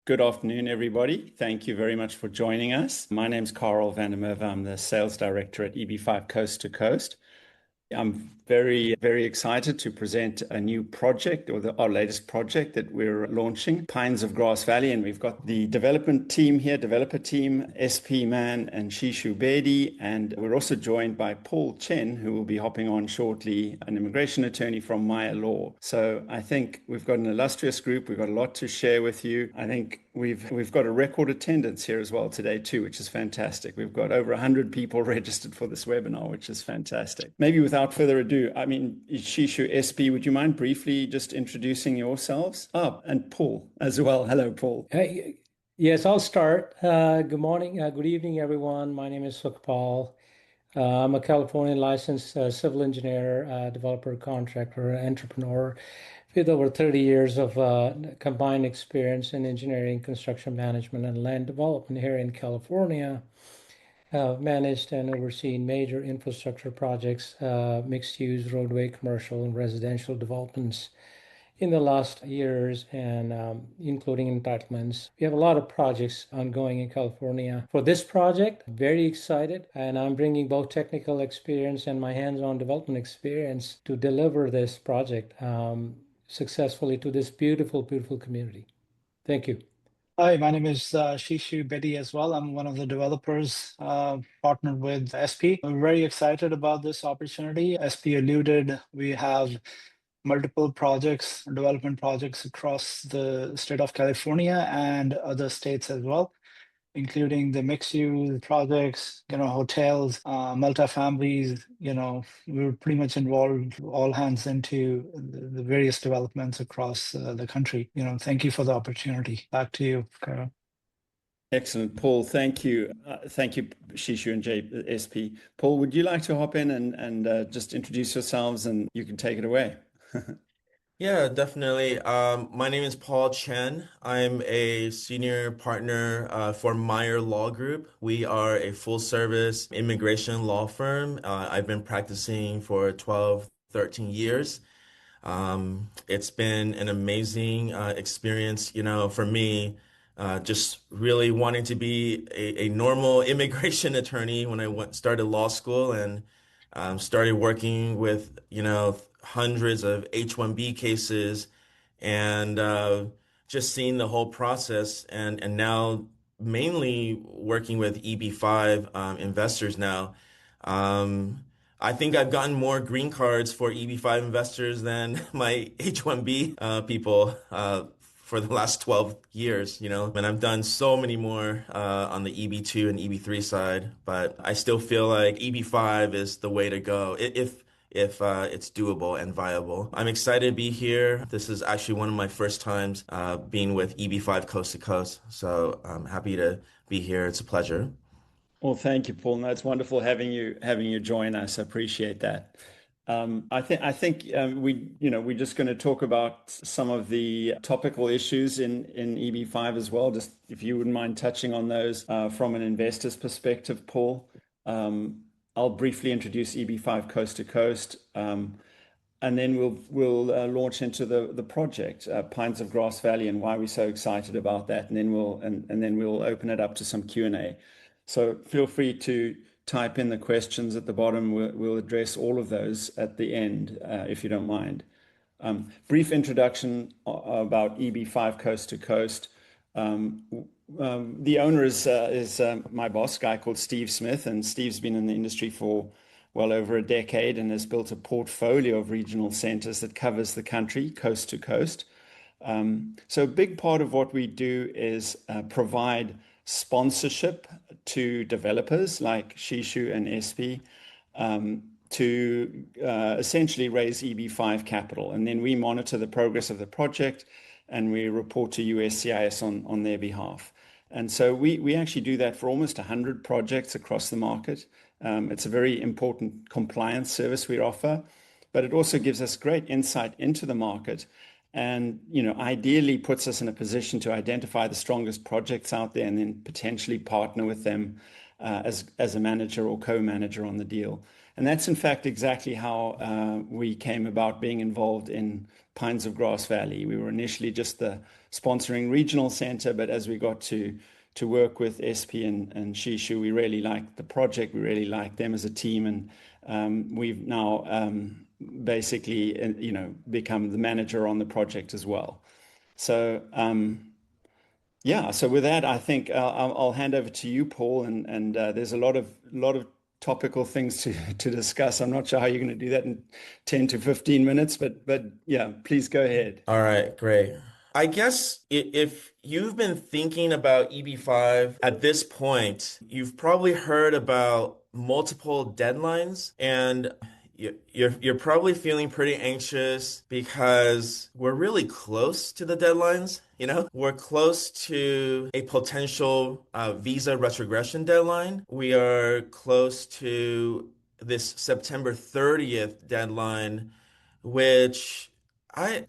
Good afternoon, everybody. Thank you very much for joining us. My name's Carel van der Merwe. I'm the sales director at EB5 Coast to Coast. I'm very, very excited to present a new project, or our latest project that we're launching, Pines of Grass Valley. And we've got the development team here, developer team, SP and Shishu Bedi. And we're also joined by Chen, who will be hopping on shortly, an immigration attorney from Meyer Law. So I think we've got an illustrious group. We've got a lot to share with you. I think we've got a record attendance here as well today too, which is fantastic. We've got over 100 people registered for this webinar, which is fantastic. Maybe without further ado, Shishu, SP, would you mind briefly just introducing yourselves? And Paul as well. Hello, Paul. Yes, I'll start. Good morning, good evening, everyone. My name is Sukhpal. I'm a California licensed civil engineer, developer, contractor, entrepreneur with over 30 years of combined experience in engineering, construction management, and land development here in California. Managed and overseen major infrastructure projects, mixed-use, roadway, commercial, and residential developments in the last years, and including entitlements. We have a lot of projects ongoing in California. For this project, very excited, and I'm bringing both technical experience and my hands-on development experience to deliver this project successfully to this beautiful, beautiful community. Thank you. Hi, my name is Shishu Bedi as well. I'm one of the developers partnered with SP. I'm very excited about this opportunity. SP alluded, we have multiple projects, development projects across the state of California and other states as well, including the mixed-use projects, hotels, multifamilies. We're pretty much involved, all hands into the various developments across the country. Thank you for the opportunity. Back to you, Carel. Excellent, Paul. Thank you. Thank you, Shishu and SP. Paul, would you like to hop in and just introduce yourselves, and you can take it away? Yeah, definitely. My name is Chen. I'm a senior partner for Meyer Law Group. We are a full-service immigration law firm. I've been practicing for 12, 13 years. It's been an amazing experience, for me, just really wanting to be a normal immigration attorney when I started law school and started working with, hundreds of H-1B cases and just seeing the whole process and now mainly working with EB-5 investors now. I think I've gotten more green cards for EB-5 investors than my H-1B people for the last 12 years, and I've done so many more on the EB2 and EB3 side, but I still feel like EB5 is the way to go if it's doable and viable. I'm excited to be here. This is actually one of my first times being with EB5 Coast to Coast, so I'm happy to be here. It's a pleasure. Well, thank you, Paul. No, it's wonderful having you join us. I appreciate that. I think we're just going to talk about some of the topical issues in EB5 as well. Just if you wouldn't mind touching on those from an investor's perspective, Paul. I'll briefly introduce EB5 Coast to Coast, and then we'll launch into the project, Pines of Grass Valley, and why we're so excited about that. And then we'll open it up to some Q&A. So feel free to type in the questions at the bottom. We'll address all of those at the end, if you don't mind. Brief introduction about EB5 Coast to Coast. The owner is my boss, a guy called Steve Smith, and Steve's been in the industry for well over a decade and has built a portfolio of regional centers that covers the country, coast to coast. So a big part of what we do is provide sponsorship to developers like Shishu and SP to essentially raise EB5 capital. And then we monitor the progress of the project and we report to USCIS on their behalf. And so we actually do that for almost 100 projects across the market. It's a very important compliance service we offer, but it also gives us great insight into the market and ideally puts us in a position to identify the strongest projects out there and then potentially partner with them as a manager or co-manager on the deal. And that's in fact exactly how we came about being involved in Pines of Grass Valley. We were initially just the sponsoring regional center, but as we got to work with SP and Shishu, we really liked the project. We really liked them as a team, and we've now basically, become the manager on the project as well. So yeah, so with that, I think I'll hand over to you, Paul, and there's a lot of topical things to discuss. I'm not sure how you're going to do that in 10 to 15 minutes, but yeah, please go ahead. All right, great. I guess if you've been thinking about EB5 at this point, you've probably heard about multiple deadlines, and you're probably feeling pretty anxious because we're really close to the deadlines. We're close to a potential visa retrogression deadline. We are close to this September 30th deadline, which I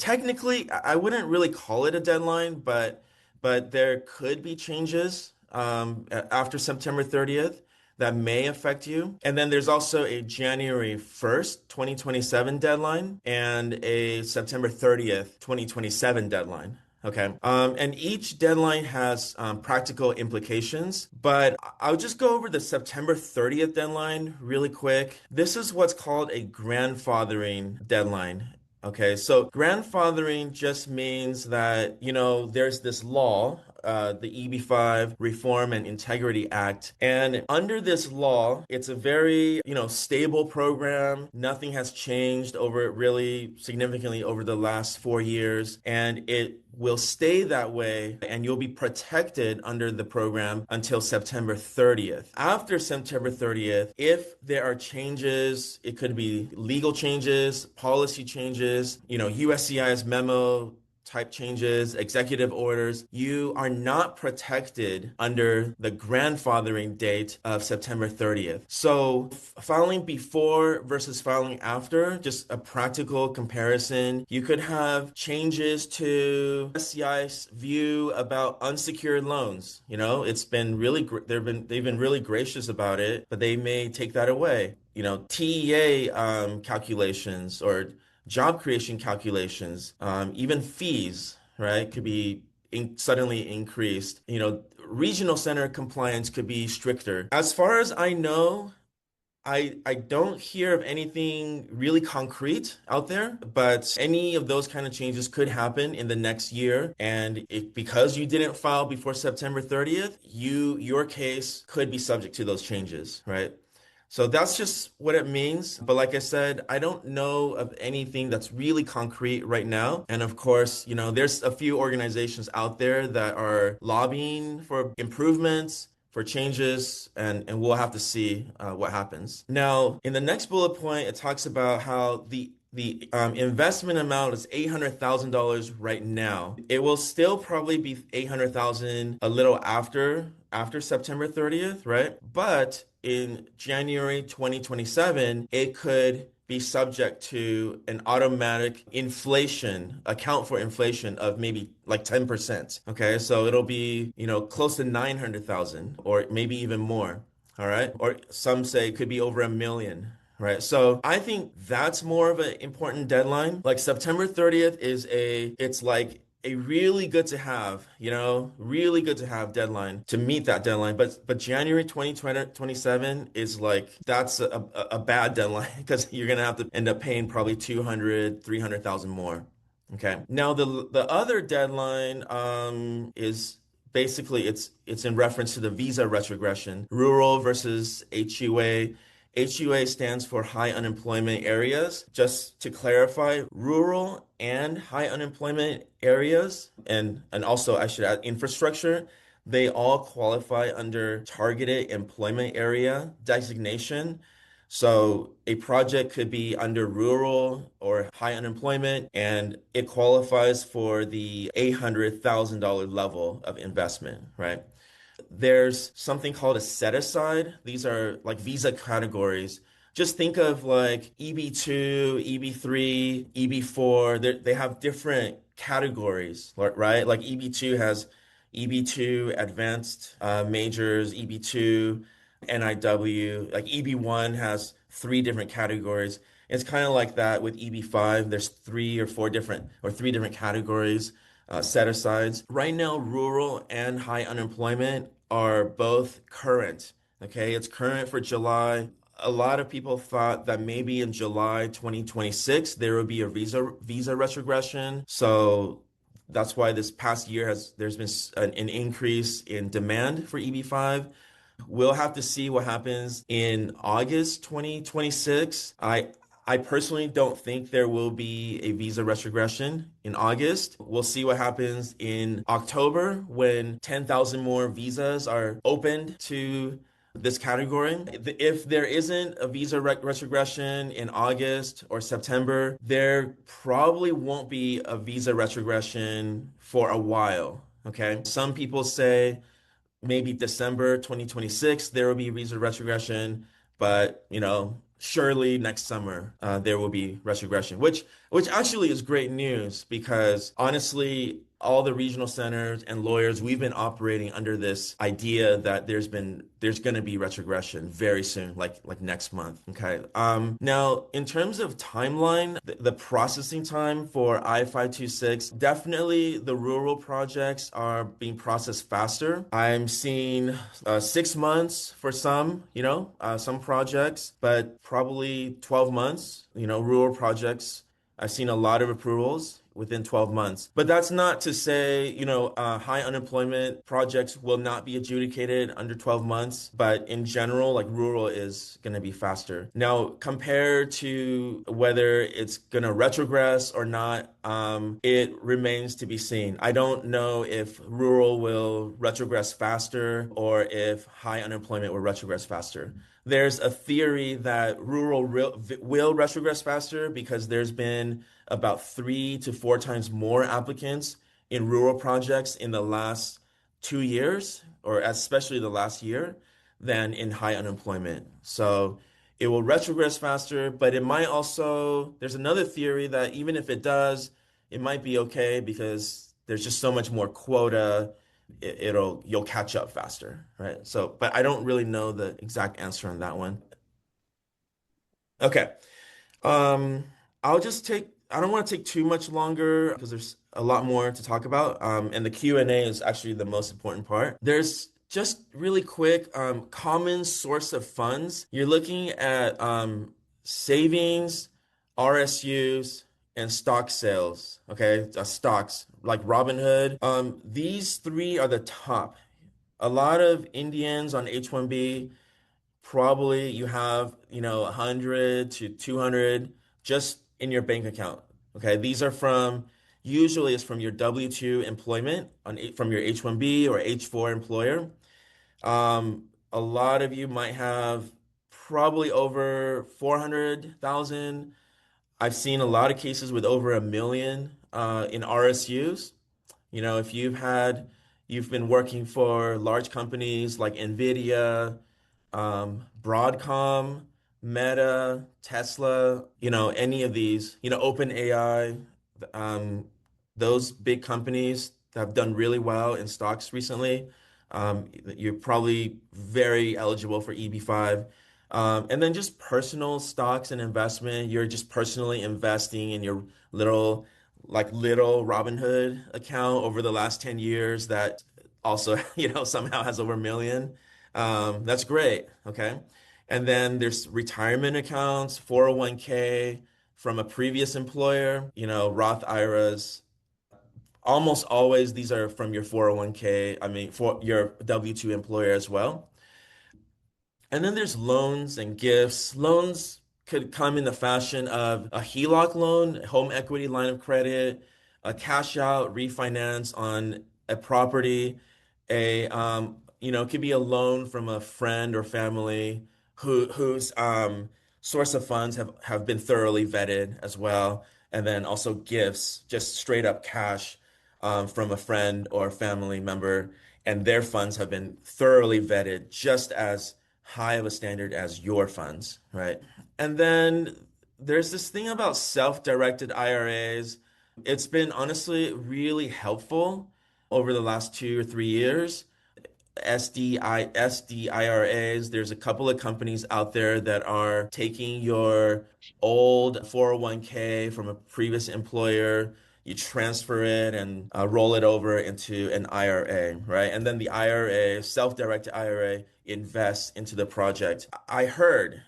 wouldn't really call it a deadline, but there could be changes after September 30th that may affect you. And then there's also a January 1st, 2027 deadline and a September 30th, 2027 deadline. Okay. And each deadline has practical implications, but I'll just go over the September 30th deadline really quick. This is what's called a grandfathering deadline. Okay, so grandfathering just means that, there's this law, the EB-5 Reform and Integrity Act. And under this law, it's a very, stable program. Nothing has changed really significantly over the last 4 years. And it will stay that way, and you'll be protected under the program until September 30th. After September 30th, if there are changes, it could be legal changes, policy changes, USCIS memo type changes, executive orders, you are not protected under the grandfathering date of September 30th. So filing before versus filing after, just a practical comparison. You could have changes to USCIS view about unsecured loans. It's been really, they've been really gracious about it, but they may take that away. TEA calculations or job creation calculations, even fees, right, could be suddenly increased. Regional center compliance could be stricter. As far as I know, I don't hear of anything really concrete out there, but any of those kind of changes could happen in the next year. And because you didn't file before September 30th, your case could be subject to those changes, right? So that's just what it means. But like I said, I don't know of anything that's really concrete right now. And of course, there's a few organizations out there that are lobbying for improvements, for changes, and we'll have to see what happens. Now, in the next bullet point, it talks about how the investment amount is $800,000 right now. It will still probably be $800,000 a little after September 30th, right? But in January 2027, it could be subject to an automatic account for inflation of maybe like 10%. Okay, so it'll be, close to 900,000 or maybe even more. All right, or some say it could be over 1 million. Right. So I think that's more of an important deadline. Like September 30th it's like a really good to have, really good to have deadline to meet that deadline. But January 2027 is like, that's a bad deadline because you're going to have to end up paying probably 200, 300,000 more. Okay. Now the other deadline is basically it's in reference to the visa retrogression, rural versus HUA. HUA stands for high unemployment areas. Just to clarify, rural and high unemployment areas, and also I should add infrastructure, they all qualify under targeted employment area designation. So a project could be under rural or high unemployment, and it qualifies for the $800,000 level of investment, right? There's something called a set aside. These are like visa categories. Just think of like EB2, EB3, EB4. They have different categories, right? Like EB2 has EB2 advanced majors, EB2 NIW, like EB1 has three different categories. It's kind of like that with EB5. There's three different categories set asides. Right now, rural and high unemployment are both current. Okay, it's current for July. A lot of people thought that maybe in July 2026 there would be a visa retrogression. So that's why this past year there's been an increase in demand for EB5. We'll have to see what happens in August 2026. I personally don't think there will be a visa retrogression in August. We'll see what happens in October when 10,000 more visas are opened to this category. If there isn't a visa retrogression in August or September, there probably won't be a visa retrogression for a while. Okay. Some people say maybe December 2026, there will be visa retrogression, but surely next summer there will be retrogression, which actually is great news because honestly, all the regional centers and lawyers, we've been operating under this idea that there's going to be retrogression very soon, like next month. Okay. Now in terms of timeline, the processing time for I-526, definitely the rural projects are being processed faster. I'm seeing 6 months for some projects, but probably 12 months, rural projects. I've seen a lot of approvals within 12 months. But that's not to say, high unemployment projects will not be adjudicated under 12 months. But in general, like rural is going to be faster. Now, compared to whether it's going to retrogress or not, it remains to be seen. I don't know if rural will retrogress faster or if high unemployment will retrogress faster. There's a theory that rural will retrogress faster because there's been about 3 to 4 times more applicants in rural projects in the last 2 years, or especially the last year, than in high unemployment. So it will retrogress faster, but it might also, there's another theory that even if it does, it might be okay because there's just so much more quota, you'll catch up faster, right? So, but I don't really know the exact answer on that one. Okay. Um, I don't want to take too much longer because there's a lot more to talk about. And the Q&A is actually the most important part. There's just really quick, common source of funds. You're looking at savings, RSUs, and stock sales. Okay, stocks like Robinhood. These three are the top. A lot of Indians on H-1B, probably you have, 100 to 200 just in your bank account. Okay, these are usually it's from your W-2 employment from your H-1B or H-4 employer. A lot of you might have probably over 400,000. I've seen a lot of cases with over 1 million in RSUs. If you've been working for large companies like NVIDIA, Broadcom, Meta, Tesla, any of these, OpenAI, um, those big companies have done really well in stocks recently. You're probably very eligible for EB5. And then just personal stocks and investment, you're just personally investing in your little Robinhood account over the last 10 years that also, somehow has over 1 million. That's great. Okay. And then there's retirement accounts, 401k from a previous employer, Roth IRAs. Almost always these are from your 401k, I mean, for your W-2 employer as well. And then there's loans and gifts. Loans could come in the fashion of a HELOC loan, home equity line of credit, a cash out refinance on a property, it could be a loan from a friend or family whose source of funds have been thoroughly vetted as well. And then also gifts, just straight up cash from a friend or family member, and their funds have been thoroughly vetted just as high of a standard as your funds, right? And then there's this thing about self-directed IRAs. It's been honestly really helpful over the last 2 or 3 years. SDIRAs. There's a couple of companies out there that are taking your old 401k from a previous employer, you transfer it and roll it over into an IRA, right? And then the IRA, self-directed IRA, invests into the project. I heard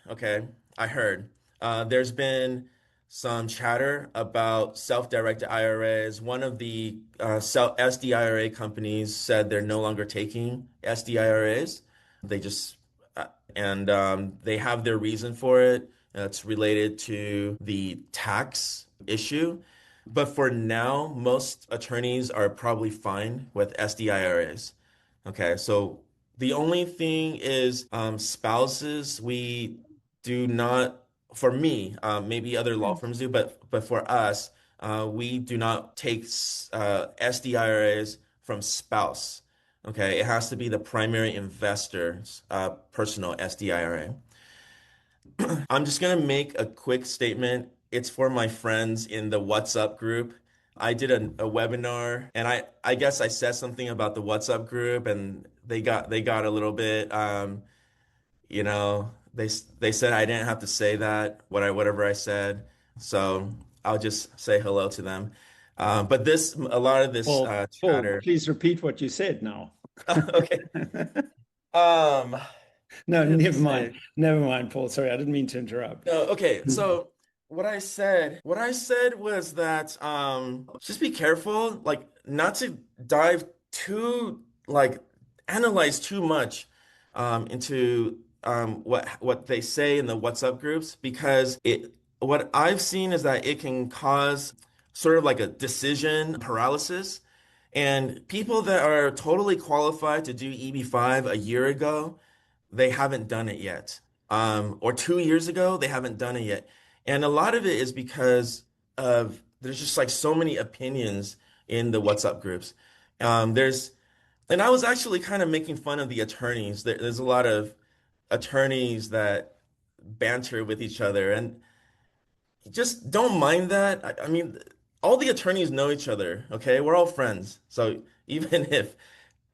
there's been some chatter about self-directed IRAs. One of the SDIRA companies said they're no longer taking SDIRAs. They just they have their reason for it. It's related to the tax issue. But for now, most attorneys are probably fine with SDIRAs. Okay, so the only thing is spouses, we do not, for me, maybe other law firms do, but for us, we do not take SDIRAs from spouse. Okay, it has to be the primary investor's personal SDIRA. I'm just gonna make a quick statement. It's for my friends in the WhatsApp group. I did a webinar and I guess I said something about the WhatsApp group and they got a little bit you know, they said I didn't have to say that, whatever I said. So I'll just say hello to them. But a lot of this Paul, chatter. please repeat what you said now. Okay. Um, No, what did I never say? mind. Never mind, Paul. Sorry, I didn't mean to interrupt. No, okay. So what I said was that just be careful, like not to dive too like analyze too much into what they say in the WhatsApp groups because what I've seen is that it can cause sort of like a decision paralysis. And people that are totally qualified to do EB5 a year ago, they haven't done it yet. Or 2 years ago, they haven't done it yet. And a lot of it is because there's just like so many opinions in the WhatsApp groups. And I was actually kind of making fun of the attorneys. There's a lot of attorneys that banter with each other, and just don't mind that. I mean, all the attorneys know each other, okay? We're all friends. So even if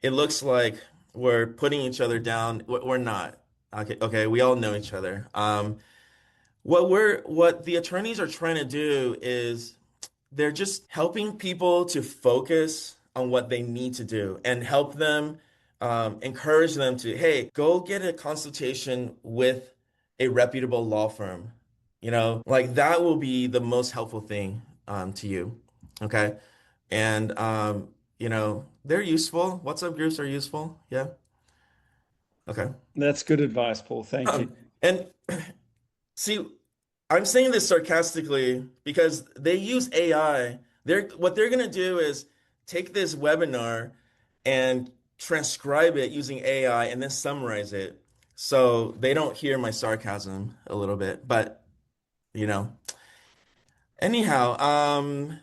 it looks like we're putting each other down, we're not. Okay, we all know each other. What the attorneys are trying to do is they're just helping people to focus on what they need to do and help them, encourage them to, hey, go get a consultation with a reputable law firm. Like that will be the most helpful thing to you. Okay. And they're useful. WhatsApp groups are useful. Yeah. Okay. That's good advice, Paul. Thank you. And see, I'm saying this sarcastically because they use AI. What they're gonna do is take this webinar and transcribe it using AI and then summarize it. So they don't hear my sarcasm a little bit, but you know. Anyhow,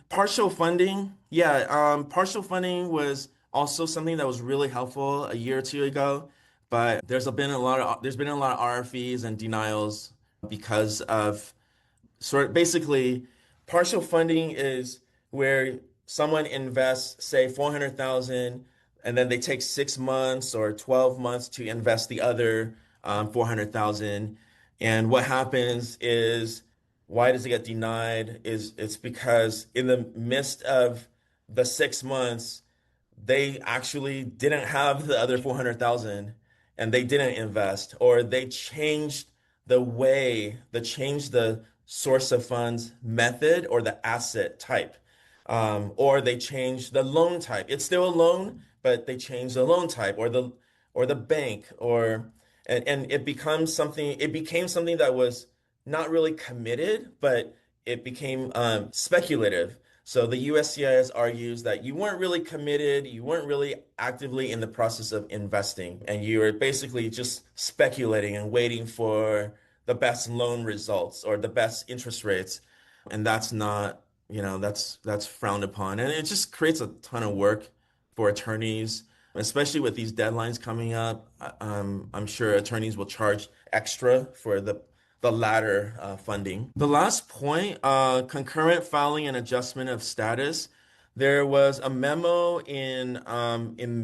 partial funding. Yeah, partial funding was also something that was really helpful a year or two ago, but there's been a lot of RFEs and denials because of basically partial funding is where someone invests, say, 400,000, and then they take 6 months or 12 months to invest the other 400,000. And what happens is, why does it get denied? It's because in the midst of the 6 months, they actually didn't have the other 400,000 and they didn't invest, or they changed the source of funds method or the asset type, or they changed the loan type. It's still a loan, but they changed the loan type or the bank, and it became something that was not really committed, but it became speculative. So the USCIS argues that you weren't really committed, you weren't really actively in the process of investing, and you were basically just speculating and waiting for the best loan results or the best interest rates. And that's not, that's frowned upon. And it just creates a ton of work for attorneys, especially with these deadlines coming up. I'm sure attorneys will charge extra for the latter funding. The last point, concurrent filing and adjustment of status. There was a memo in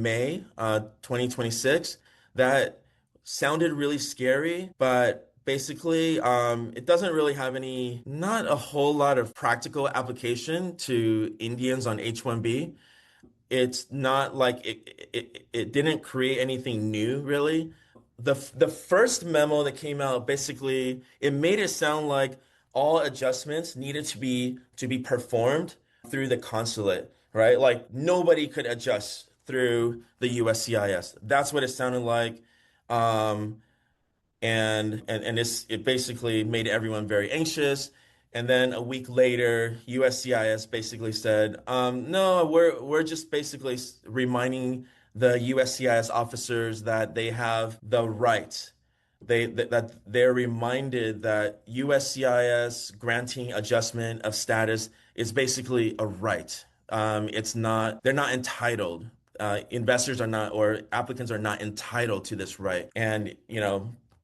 May 2026 that sounded really scary, but basically it doesn't really have not a whole lot of practical application to Indians on H-1B. It's not like it didn't create anything new really. The first memo that came out basically it made it sound like all adjustments needed to be performed through the consulate, right? Like nobody could adjust through the USCIS. That's what it sounded like. Um, and it basically made everyone very anxious. And then a week later, USCIS basically said, no, we're just basically reminding the USCIS officers that they have the right. That they're reminded that USCIS granting adjustment of status is basically a right. It's not, they're not entitled. Investors are not, or applicants are not entitled to this right. And,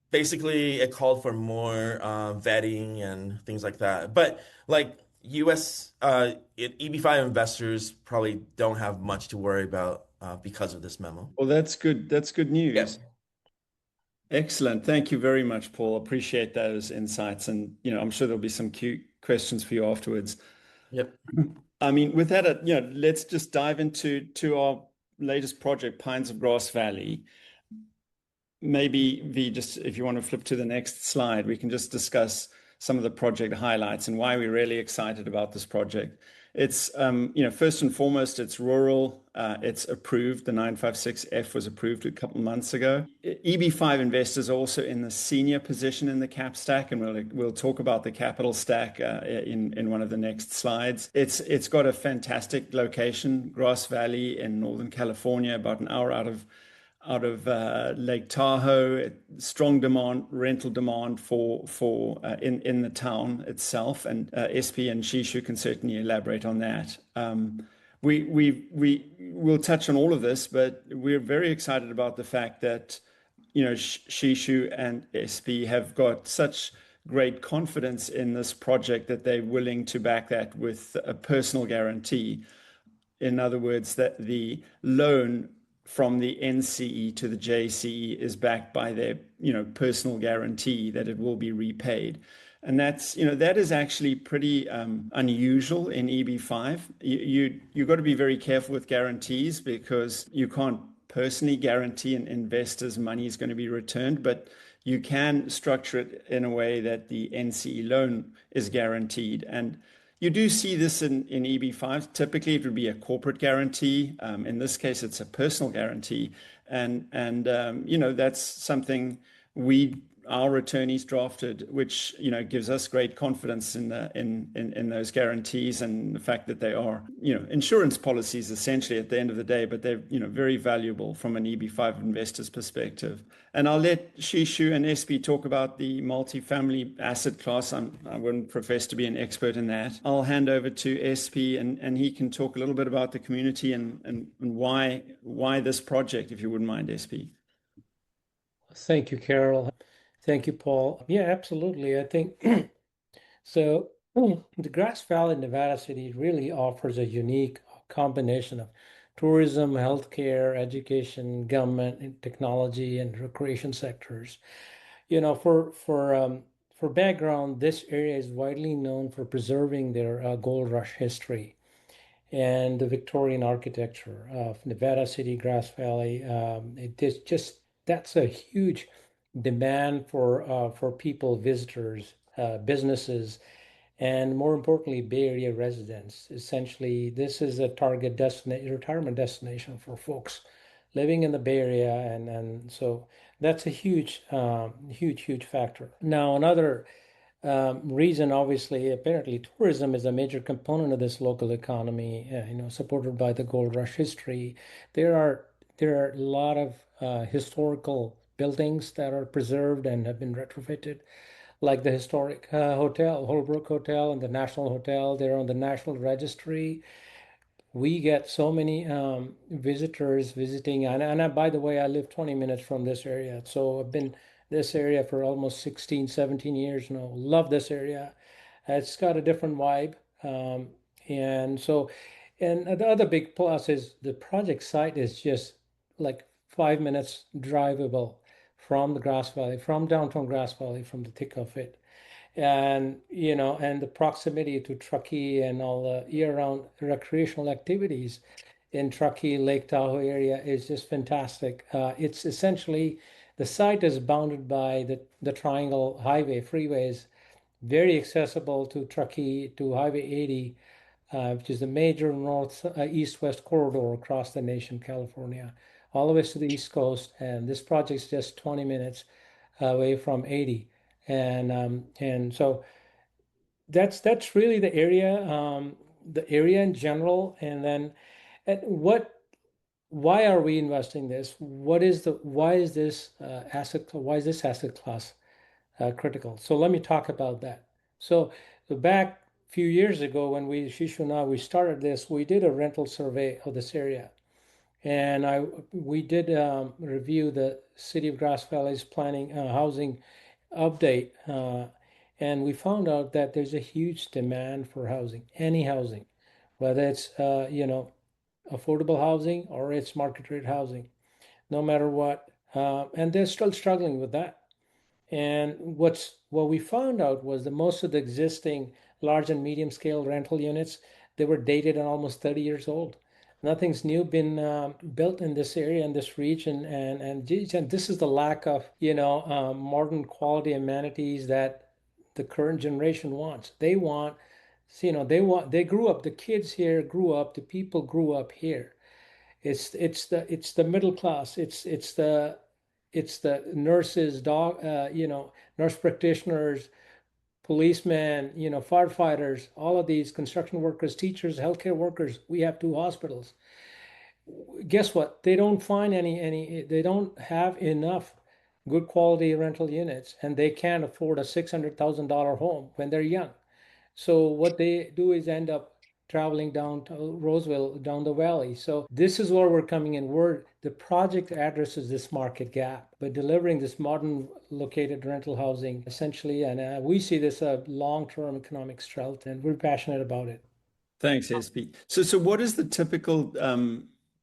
basically it called for more vetting and things like that. But like EB5 investors probably don't have much to worry about because of this memo. Well, that's good. That's good Yep. news. Excellent. Thank you very much, Paul. Appreciate those insights. And, I'm sure there'll be some cute questions for you afterwards. Yep. I mean, with that, let's just dive into our latest project, Pines of Grass Valley. Maybe just if you want to flip to the next slide, we can just discuss some of the project highlights and why we're really excited about this project. It's, first and foremost, it's rural. It's approved. The 956F was approved a couple of months ago. EB5 investors are also in the senior position in the cap stack, and we'll talk about the capital stack in one of the next slides. It's got a fantastic location, Grass Valley in Northern California, about an hour out of Lake Tahoe. Strong demand, rental demand in the town itself, and SP and Shishu can certainly elaborate on that. We'll touch on all of this, but we're very excited about the fact that Shishu and SP have got such great confidence in this project that they're willing to back that with a personal guarantee. In other words, that the loan from the NCE to the JCE is backed by their, personal guarantee that it will be repaid. And that is actually pretty unusual in EB5. You've got to be very careful with guarantees because you can't personally guarantee an investor's money is going to be returned, but you can structure it in a way that the NCE loan is guaranteed. And you do see this in EB5. Typically, it would be a corporate guarantee. In this case, it's a personal guarantee, and that's something our attorneys drafted, which gives us great confidence in those guarantees and the fact that they are insurance policies essentially at the end of the day, but they're very valuable from an EB5 investor's perspective. And I'll let Shishu and SP talk about the multifamily asset class. I wouldn't profess to be an expert in that. I'll hand over to SP and he can talk a little bit about the community and why this project, if you wouldn't mind, SP. Thank you, Carol. Thank you, Paul. Yeah, absolutely. I think so. The Grass Valley, Nevada City really offers a unique combination of tourism, healthcare, education, government, and technology, and recreation sectors. For background, this area is widely known for preserving their gold rush history and the Victorian architecture of Nevada City, Grass Valley. That's a huge demand for people, visitors, businesses, and more importantly, Bay Area residents. Essentially, this is a target retirement destination for folks living in the Bay Area, and so that's a huge factor. Now, another reason, obviously, apparently, tourism is a major component of this local economy. Supported by the gold rush history. There are a lot of historical buildings that are preserved and have been retrofitted, like the historic hotel, Holbrook Hotel, and the National Hotel. They're on the National Registry. We get so many visitors visiting, and by the way, I live 20 minutes from this area, so I've been this area for almost 16, 17 years now. Love this area. It's got a different vibe, and so And the other big plus is the project site is just like 5 minutes drivable from the Grass Valley, from downtown Grass Valley, from the thick of it. And, and the proximity to Truckee and all the year-round recreational activities in Truckee, Lake Tahoe area is just fantastic. It's essentially, the site is bounded by the Triangle Highway, freeways, very accessible to Truckee, to Highway 80, which is the major north east-west corridor across the nation, California, all the way to the East Coast. And this project is just 20 minutes away from 80. And so that's really the area in general. And then why are we investing this? Why is this asset class critical? So let me talk about that. So back a few years ago when Shishu and I, we started this, we did a rental survey of this area. And we did review the City of Grass Valley's planning housing update, and we found out that there's a huge demand for housing, any housing, whether it's affordable housing or it's market rate housing, no matter what. And they're still struggling with that. And what we found out was that most of the existing large and medium scale rental units, they were dated and almost 30 years old. Nothing's new been built in this area, in this region, and this is the lack of modern quality amenities that the current generation wants. They want, they grew up. The kids here grew up. The people grew up here. It's the middle class. It's the nurses, nurse practitioners, policemen, firefighters, all of these construction workers, teachers, healthcare workers. We have 2 hospitals. Guess what? They don't find they don't have enough good quality rental units, and they can't afford a $600,000 home when they're young. So what they do is end up traveling down to Roseville, down the valley. So this is where we're coming in. The project addresses this market gap by delivering this modern located rental housing essentially. And we see this a long-term economic strength, and we're passionate about it. Thanks, SP. So what is the typical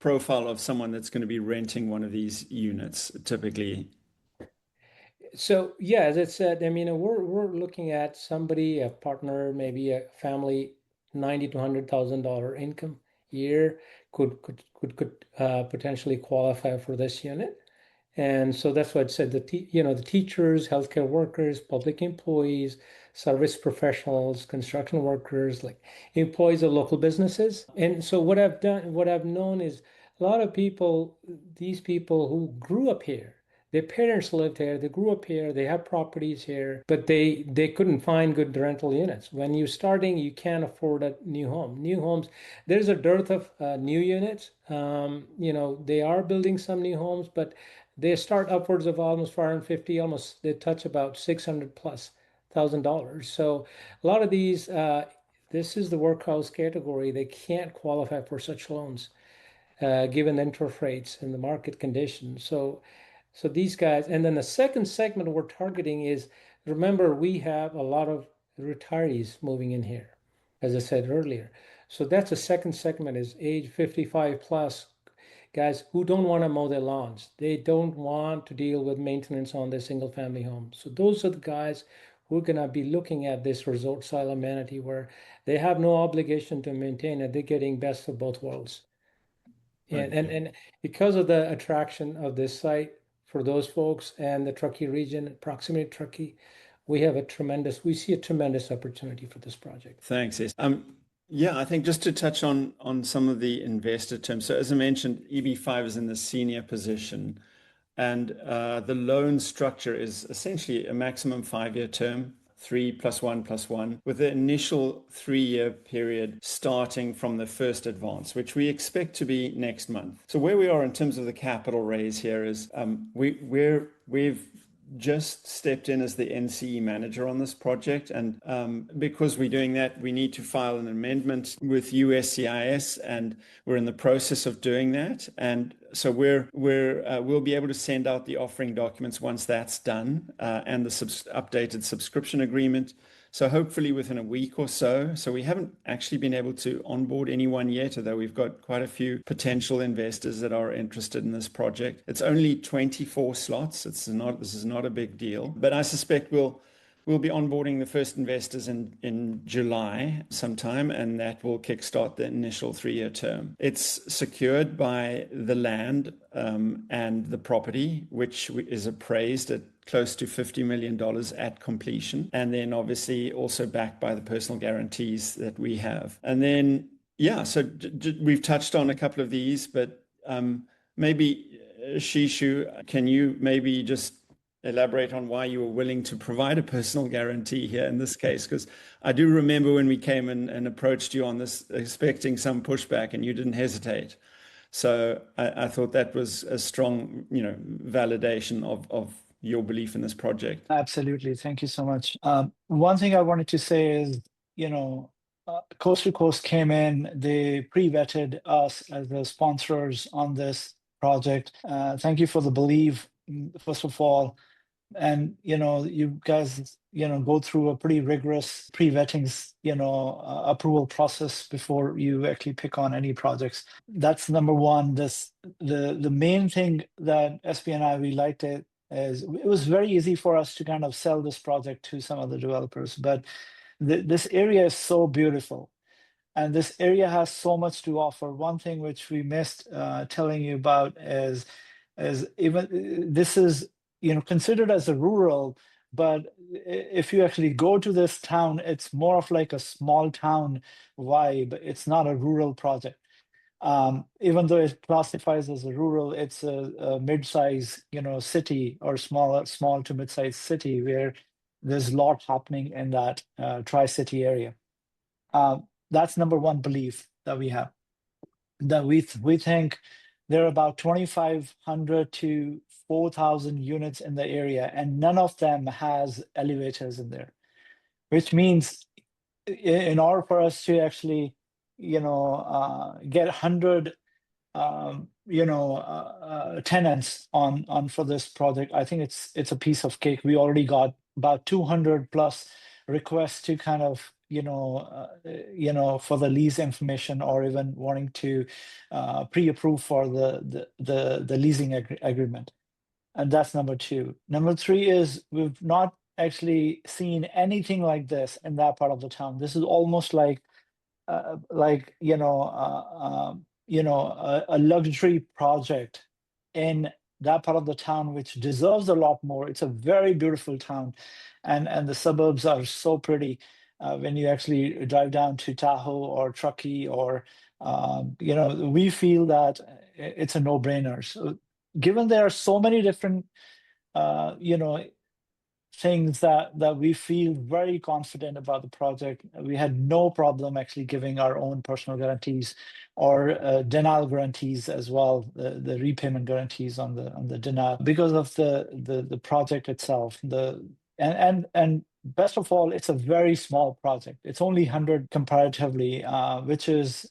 profile of someone that's going to be renting one of these units typically? So yeah, as I said, I mean, we're looking at somebody, a partner, maybe a family, $90,000 to $100,000 income year could potentially qualify for this unit. And so that's what I said. The teachers, healthcare workers, public employees, service professionals, construction workers, like employees of local businesses. And so what I've known is a lot of people, these people who grew up here, their parents lived here, they grew up here, they have properties here, but they couldn't find good rental units. When you're starting, you can't afford a new home. New homes, there's a dearth of new units. They are building some new homes, but they start upwards of almost 450, almost they touch about 600 plus $1,000. So a lot of these, this is the workhouse category. They can't qualify for such loans, given the interest rates and the market conditions. So these guys, and then the second segment we're targeting is, remember, we have a lot of retirees moving in here, as I said earlier. So that's the second segment, is age 55 plus guys who don't want to mow their lawns. They don't want to deal with maintenance on their single family home. So those are the guys who are going to be looking at this resort style amenity where they have no obligation to maintain it. They're getting best of both worlds. And because of the attraction of this site for those folks and the Truckee region, proximity to Truckee, we see a tremendous opportunity for this project. Thanks, yes. Yeah, I think just to touch on some of the investor terms. So as I mentioned, EB5 is in the senior position, and the loan structure is essentially a maximum 5-year term, 3 plus 1 plus 1, with the initial 3-year period starting from the first advance, which we expect to be next month. So where we are in terms of the capital raise here is we've just stepped in as the NCE manager on this project, and because we're doing that, we need to file an amendment with USCIS, and we're in the process of doing that. And so we'll be able to send out the offering documents once that's done, and the updated subscription agreement. So hopefully within a week or so. So we haven't actually been able to onboard anyone yet, although we've got quite a few potential investors that are interested in this project. It's only 24 slots. This is not a big deal, but I suspect we'll be onboarding the first investors in July sometime, and that will kickstart the initial 3-year term. It's secured by the land and the property, which is appraised at close to $50 million at completion. And then obviously also backed by the personal guarantees that we have. And then, yeah, so we've touched on a couple of these, but maybe Shishu, can you maybe just elaborate on why you were willing to provide a personal guarantee here in this case? Because I do remember when we came and approached you on this, expecting some pushback, and you didn't hesitate. So I thought that was a strong, validation of your belief in this project. Absolutely. Thank you so much. One thing I wanted to say is, Coast to Coast came in, they pre-vetted us as the sponsors on this project. Thank you for the belief, first of all. And, you guys, go through a pretty rigorous pre-vetting, approval process before you actually pick on any projects. That's number one. The main thing that SP and we liked it is it was very easy for us to kind of sell this project to some other developers, but this area is so beautiful. And this area has so much to offer. One thing which we missed telling you about is even this is considered as a rural, but if you actually go to this town, it's more of like a small town vibe. It's not a rural project. Even though it classifies as a rural, it's a mid-size, city, or small to mid-size city, where there's a lot happening in that Tri-City area. That's number one belief that we have. That we think there are about 2,500 to 4,000 units in the area, and none of them has elevators in there, which means in order for us to actually, get 100, tenants on for this project, I think it's a piece of cake. We already got about 200 plus requests to kind of for the lease information, or even wanting to pre-approve for the leasing agreement. And that's number two. Number three is we've not actually seen anything like this in that part of the town. This is almost like a luxury project in that part of the town, which deserves a lot more. It's a very beautiful town, and the suburbs are so pretty. When you actually drive down to Tahoe or Truckee, or we feel that it's a no-brainer. So given there are so many different things that we feel very confident about the project, we had no problem actually giving our own personal guarantees, or denial guarantees as well, the repayment guarantees on the denial, because of the project itself. And best of all, it's a very small project. It's only 100 comparatively, which is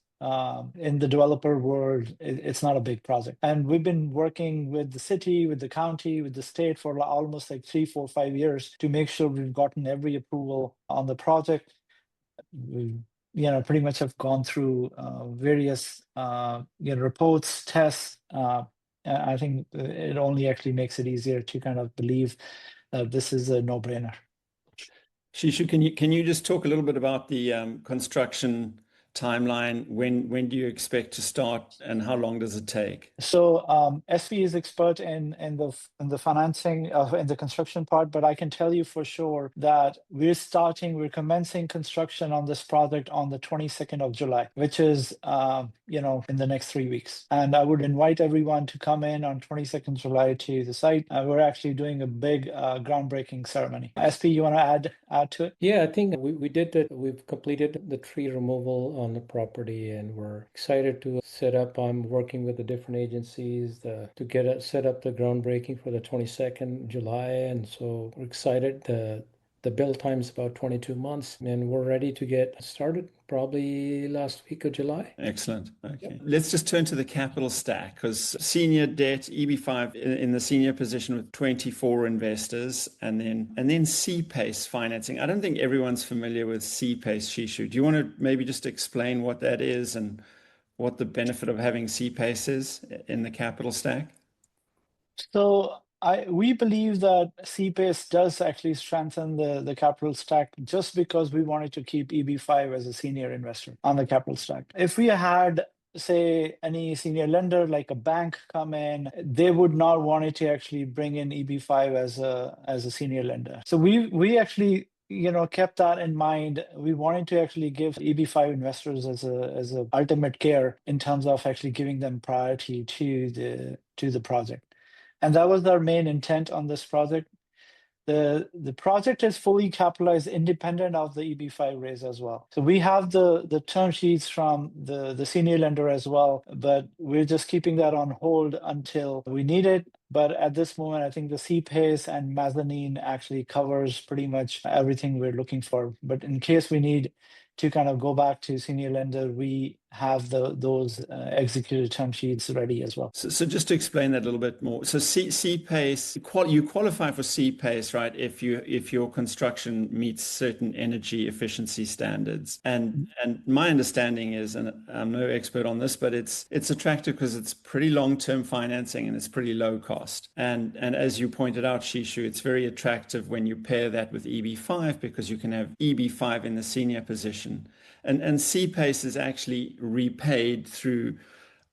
in the developer world, it's not a big project. And we've been working with the city, with the county, with the state for almost like 3, 4, 5 years to make sure we've gotten every approval on the project. We, pretty much have gone through various, reports, tests. I think it only actually makes it easier to kind of believe that this is a no-brainer. Shishu, can you just talk a little bit about the construction timeline? When do you expect to start, and how long does it take? So SV is expert in the financing in the construction part, but I can tell you for sure that we're commencing construction on this project on the 22nd of July, which is in the next 3 weeks. And I would invite everyone to come in on 22nd July to the site. We're actually doing a big groundbreaking ceremony. SP, you want to add to it? Yeah, I think we did that. We've completed the tree removal on the property, and we're excited to set up. I'm working with the different agencies to set up the groundbreaking for the 22nd July, and so we're excited. The build time is about 22 months, and we're ready to get started probably last week of July. Excellent. Okay. Yep. Let's just turn to the capital stack, because senior debt, EB5 in the senior position with 24 investors, and then C-PACE financing. I don't think everyone's familiar with C-PACE, Shishu. Do you want to maybe just explain what that is and what the benefit of having C-PACE is in the capital stack? So we believe that CPACE does actually strengthen the capital stack just because we wanted to keep EB5 as a senior investor on the capital stack. If we had, say, any senior lender like a bank come in, they would not want it to actually bring in EB5 as a senior lender. So we actually kept that in mind. We wanted to actually give EB5 investors as a ultimate care in terms of actually giving them priority to the project. And that was our main intent on this project. The project is fully capitalized independent of the EB5 raise as well. So we have the term sheets from the senior lender as well, but we're just keeping that on hold until we need it. But at this moment, I think the C-PACE and mezzanine actually covers pretty much everything we're looking for. But in case we need to kind of go back to senior lender, we have those executed term sheets ready as well. So just to explain that a little bit more. So C-PACE, you qualify for C-PACE, right? If your construction meets certain energy efficiency standards. And my understanding is, and I'm no expert on this, but it's attractive because it's pretty long-term financing and it's pretty low cost. And as you pointed out, Shishu, it's very attractive when you pair that with EB5 because you can have EB5 in the senior position. And C-PACE is actually repaid through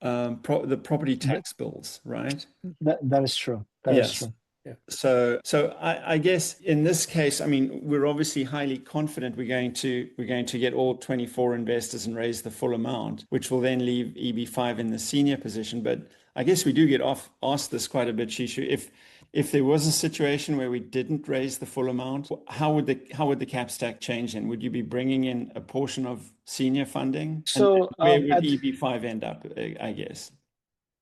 the property tax bills, right? That is true. That is true. Yeah. So I guess in this case, I mean, we're obviously highly confident we're going to get all 24 investors and raise the full amount, which will then leave EB5 in the senior position. But I guess we do get asked this quite a bit, Shishu. If there was a situation where we didn't raise the full amount, how would the cap stack change then? Would you be bringing in a portion of senior funding? So where would EB5 end up, I guess?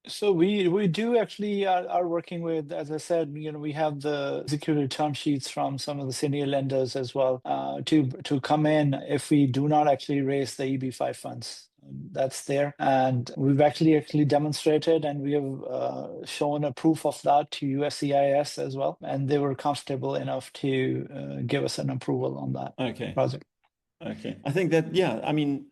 So we do actually are working with, as I said, we have the executed term sheets from some of the senior lenders as well to come in if we do not actually raise the EB5 funds. That's there, and we've actually demonstrated, and we have shown a proof of that to USCIS as well, and they were comfortable enough to give us an approval on that project. Okay, I think that, yeah, I mean,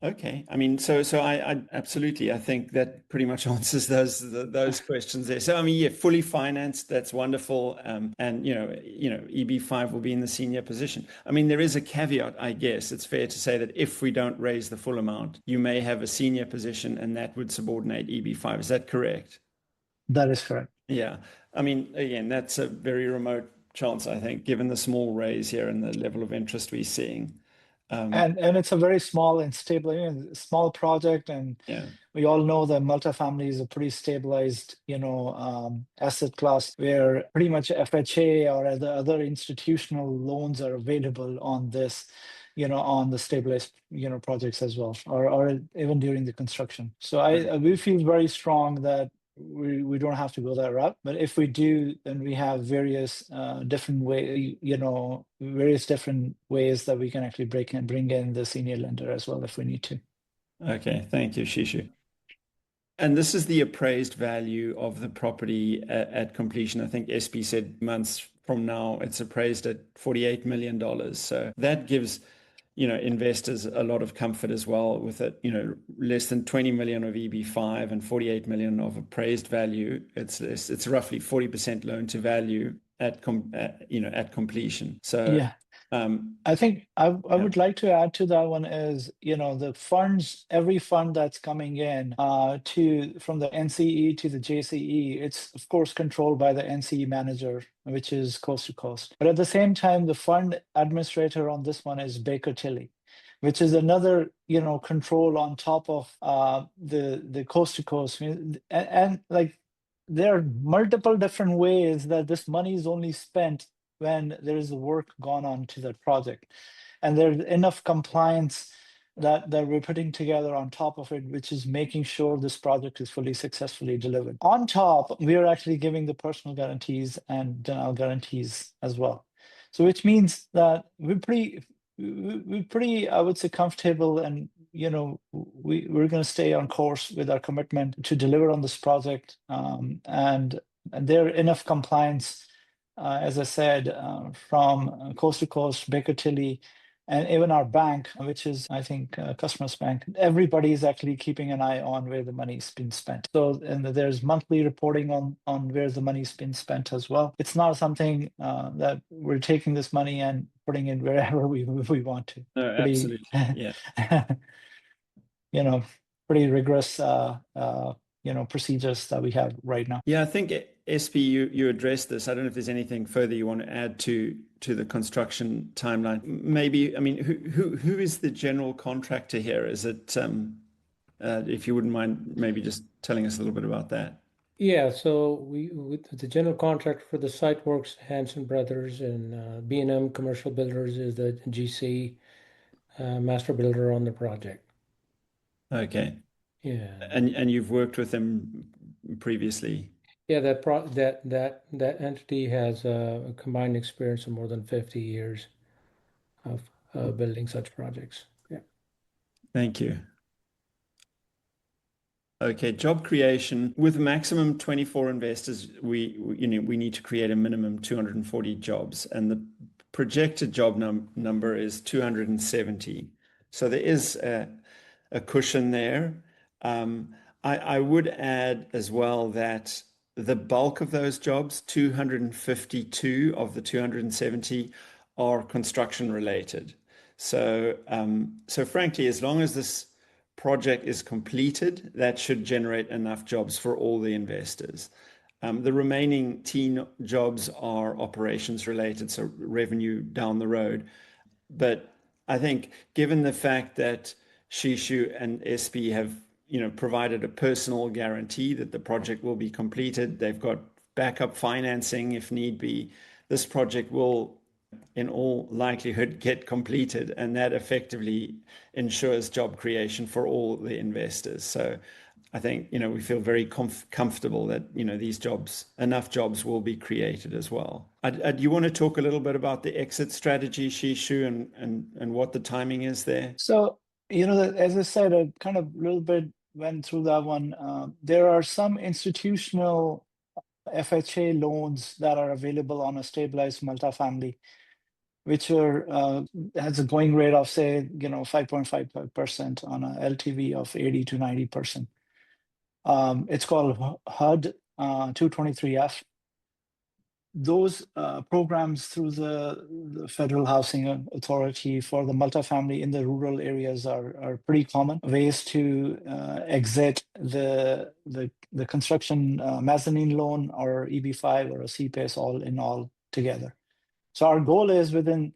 okay, I mean, so I absolutely, I think that pretty much answers those questions there. So I mean, yeah, fully financed, that's wonderful, and EB5 will be in the senior position. I mean, there is a caveat, I guess. It's fair to say that if we don't raise the full amount, you may have a senior position, and that would subordinate EB5. Is that correct? That is correct. Yeah, I mean, again, that's a very remote chance, I think, given the small raise here and the level of interest we're seeing. And it's a very small and stable, small project, and we all know that multifamily is a pretty stabilized, asset class where pretty much FHA or the other institutional loans are available on this, on the stabilized, projects as well, or even during the construction. So we feel very strong that we don't have to go that route, but if we do, then we have various different ways that we can actually bring in the senior lender as well if we need to. Okay, thank you, Shishu. And this is the appraised value of the property at completion. I think SP said months from now it's appraised at $48 million. So that gives investors a lot of comfort as well with it, less than 20 million of EB5 and 48 million of appraised value. It's roughly 40% loan to value at completion. So yeah. I think I would like to add to that one is, the funds, every fund that's coming in from the NCE to the JCE, it's of course controlled by the NCE manager, which is coast to coast. But at the same time, the fund administrator on this one is Baker Tilly, which is another, control on top of the coast to coast. And like there are multiple different ways that this money is only spent when there is work gone on to that project. And there's enough compliance that we're putting together on top of it, which is making sure this project is fully successfully delivered. On top, we are actually giving the personal guarantees and denial guarantees as well. So which means that we're pretty, I would say, comfortable, and we're going to stay on course with our commitment to deliver on this project, and there enough compliance, as I said, from coast to coast, Baker Tilly, and even our bank, which is, I think, Customers Bank. Everybody is actually keeping an eye on where the money's been spent. So, and there's monthly reporting on where the money's been spent as well. It's not something that we're taking this money and putting it wherever we want to. No, absolutely. Yeah. Pretty rigorous, procedures that we have right now. Yeah, I think SP, you addressed this. I don't know if there's anything further you want to add to the construction timeline. Maybe, I mean, who is the general contractor here? Is it, if you wouldn't mind, maybe just telling us a little bit about that? Yeah, so the general contractor for the site works, Hanson Brothers, and B&M Commercial Builders is the GC master builder on the project. Okay. Yeah. And you've worked with them previously? Yeah, that entity has a combined experience of more than 50 years of building such projects. Yeah. Thank you. Okay, job creation. With maximum 24 investors, we need to create a minimum 240 jobs, and the projected job number is 270. So there is a cushion there. I would add as well that the bulk of those jobs, 252 of the 270, are construction related. So frankly, as long as this project is completed, that should generate enough jobs for all the investors. The remaining 10 jobs are operations related, so revenue down the road. But I think given the fact that Shishu and SP have provided a personal guarantee that the project will be completed, they've got backup financing if need be, this project will in all likelihood get completed, and that effectively ensures job creation for all the investors. So I think we feel very comfortable that these jobs, enough jobs, will be created as well. Do you want to talk a little bit about the exit strategy, Shishu, and what the timing is there? So as I said, I kind of a little bit went through that one. There are some institutional FHA loans that are available on a stabilized multifamily, which has a going rate of, say, 5.55% on a LTV of 80 to 90%. It's called HUD 223F. Those programs through the Federal Housing Authority for the multifamily in the rural areas are pretty common ways to exit the construction mezzanine loan or EB-5 or a CPACE all together. So our goal is within,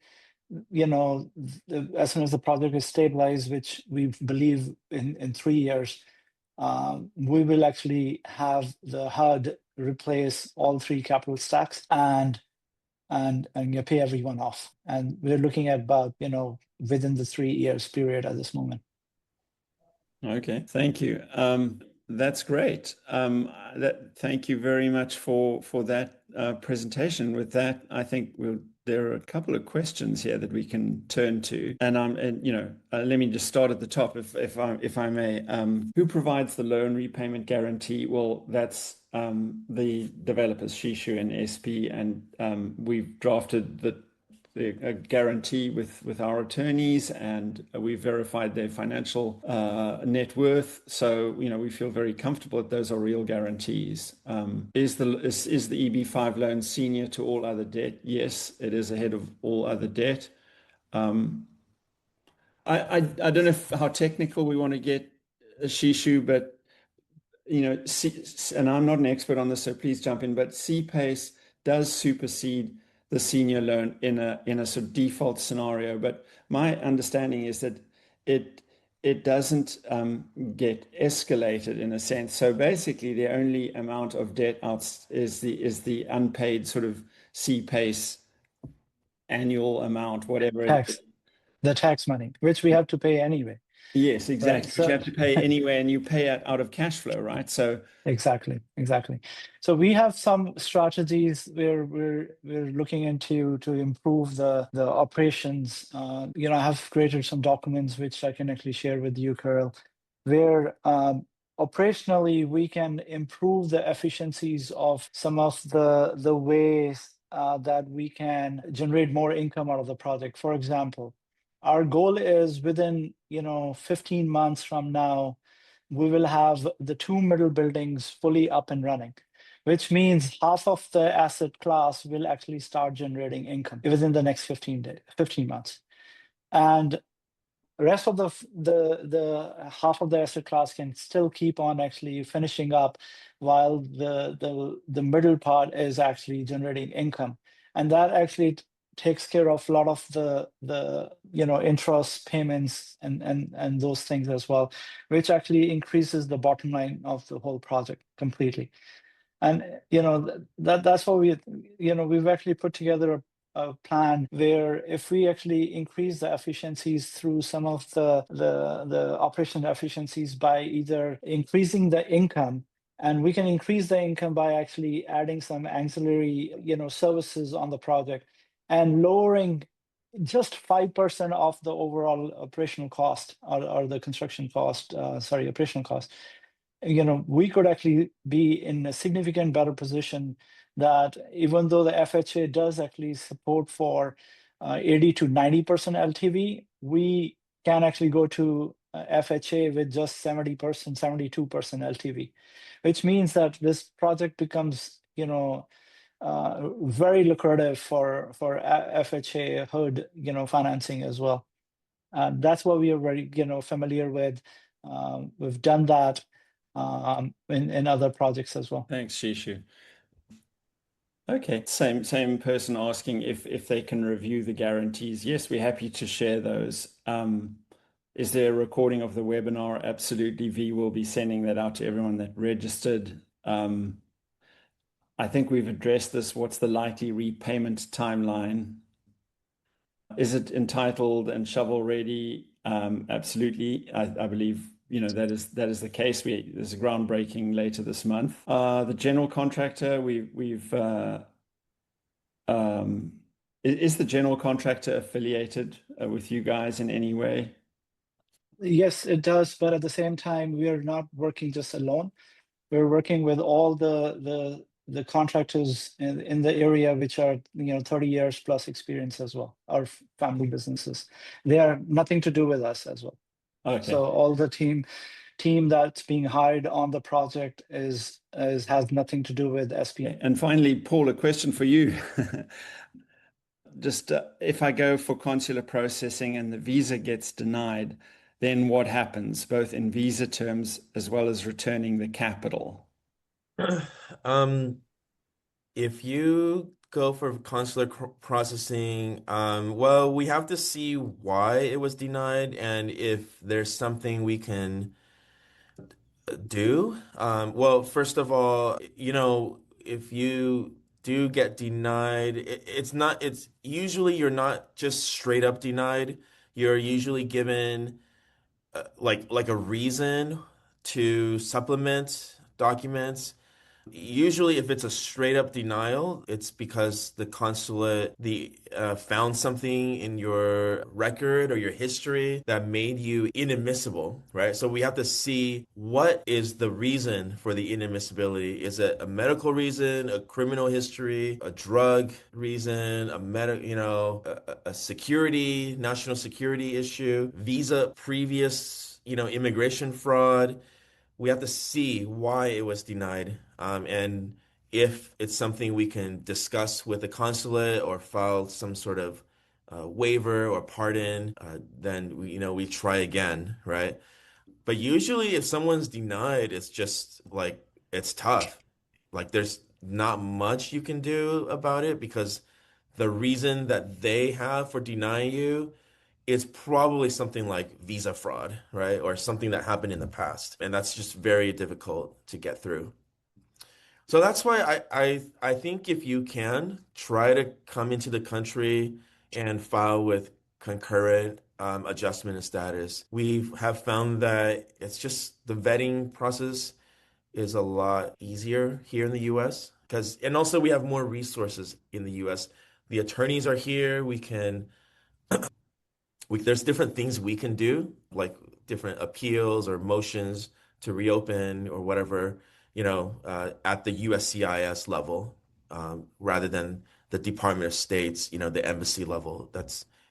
as soon as the project is stabilized, which we believe in 3 years, we will actually have the HUD replace all 3 capital stacks and pay everyone off. And we're looking at about, within the 3 years period at this moment. Okay, thank you. That's great. Thank you very much for that presentation. With that, I think there are a couple of questions here that we can turn to, and let me just start at the top, if I may. Who provides the loan repayment guarantee? Well, that's the developers, Shishu and SP, and we've drafted the guarantee with our attorneys, and we verified their financial net worth. So we feel very comfortable that those are real guarantees. Is the EB5 loan senior to all other debt? Yes, it is ahead of all other debt. I don't know how technical we want to get, Shishu, but and I'm not an expert on this, so please jump in. But CPACE does supersede the senior loan in a sort of default scenario, but my understanding is that it doesn't get escalated in a sense. So basically, the only amount of debt out is the unpaid sort of CPACE annual amount, whatever The tax money, which we have to pay anyway. Yes, right? exactly. But you So have to pay anyway, and you pay out of cash flow, right? So exactly, exactly. So we have some strategies where we're looking into to improve the operations. I have created some documents which I can actually share with you, Carol, where operationally we can improve the efficiencies of some of the ways that we can generate more income out of the project. For example, our goal is within 15 months from now we will have the two middle buildings fully up and running, which means half of the asset class will actually start generating income within the next 15 months. And the rest of the half of the asset class can still keep on actually finishing up while the middle part is actually generating income. And that actually takes care of a lot of the interest payments and those things as well, which actually increases the bottom line of the whole project completely. And that's what we've actually put together a plan where if we actually increase the efficiencies through some of the operational efficiencies by either increasing the income, and we can increase the income by actually adding some ancillary services on the project and lowering just 5% of the overall operational cost or the construction cost, operational cost. We could actually be in a significant better position that even though the FHA does actually support for 80 to 90% LTV, we can actually go to FHA with just 70%, 72% LTV, which means that this project becomes, very lucrative for FHA HUD, financing as well. That's what we are very, familiar with. We've done that in other projects as well. thanks, Shishu. Okay, same person asking if they can review the guarantees. Yes, we're happy to share those. Is there a recording of the webinar? Absolutely. V will be sending that out to everyone that registered. I think we've addressed this. What's the likely repayment timeline? Is it entitled and shovel ready? Absolutely. I believe that is the case. There's a groundbreaking later this month. The general contractor, is the general contractor affiliated with you guys in any way? Yes, it does. But at the same time, we are not working just alone. We're working with all the contractors in the area, which are 30 years plus experience as well, our family businesses. They are nothing to do with us as well. Okay. So all the team that's being hired on the project has nothing to do with SP. And finally, Paul, a question for you. Just if I go for consular processing and the visa gets denied, then what happens, both in visa terms as well as returning the capital? If you go for consular processing, well, we have to see why it was denied and if there's something we can do. Well, first of all, if you do get denied, it's usually you're not just straight up denied. You're usually given like a reason to supplement documents. Usually, if it's a straight up denial, it's because the consulate found something in your record or your history that made you inadmissible, right? So we have to see what is the reason for the inadmissibility. Is it a medical reason, a criminal history, a drug reason, a security, national security issue, visa previous, immigration fraud? We have to see why it was denied, and if it's something we can discuss with the consulate or file some sort of waiver or pardon, then we try again, right? But usually, if someone's denied, it's just like it's tough. Like there's not much you can do about it because the reason that they have for denying you is probably something like visa fraud, right? Or something that happened in the past. And that's just very difficult to get through. So that's why I think if you can try to come into the country and file with concurrent adjustment of status. We have found that it's just the vetting process is a lot easier here in the US and also we have more resources in the US. The attorneys are here. There's different things we can do, like different appeals or motions to reopen or whatever, at the USCIS level, rather than the Department of State's, the embassy level.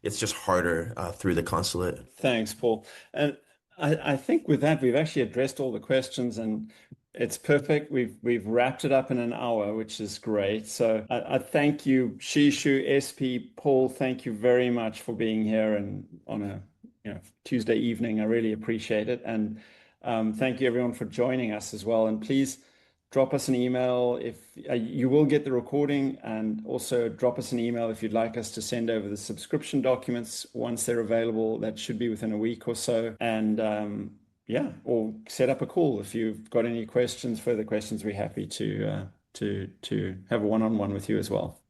It's just harder through the consulate. Thanks, Paul. And I think with that, we've actually addressed all the questions and it's perfect. We've wrapped it up in an hour, which is great. So I thank you, Shishu, SP, Paul. Thank you very much for being here and on a Tuesday evening. I really appreciate it. And thank you everyone for joining us as well. And please drop us an email if you will get the recording, and also drop us an email if you'd like us to send over the subscription documents once they're available. That should be within a week or so. And yeah, or set up a call if you've got any questions, further questions. We're happy to have a one-on-one with you as well.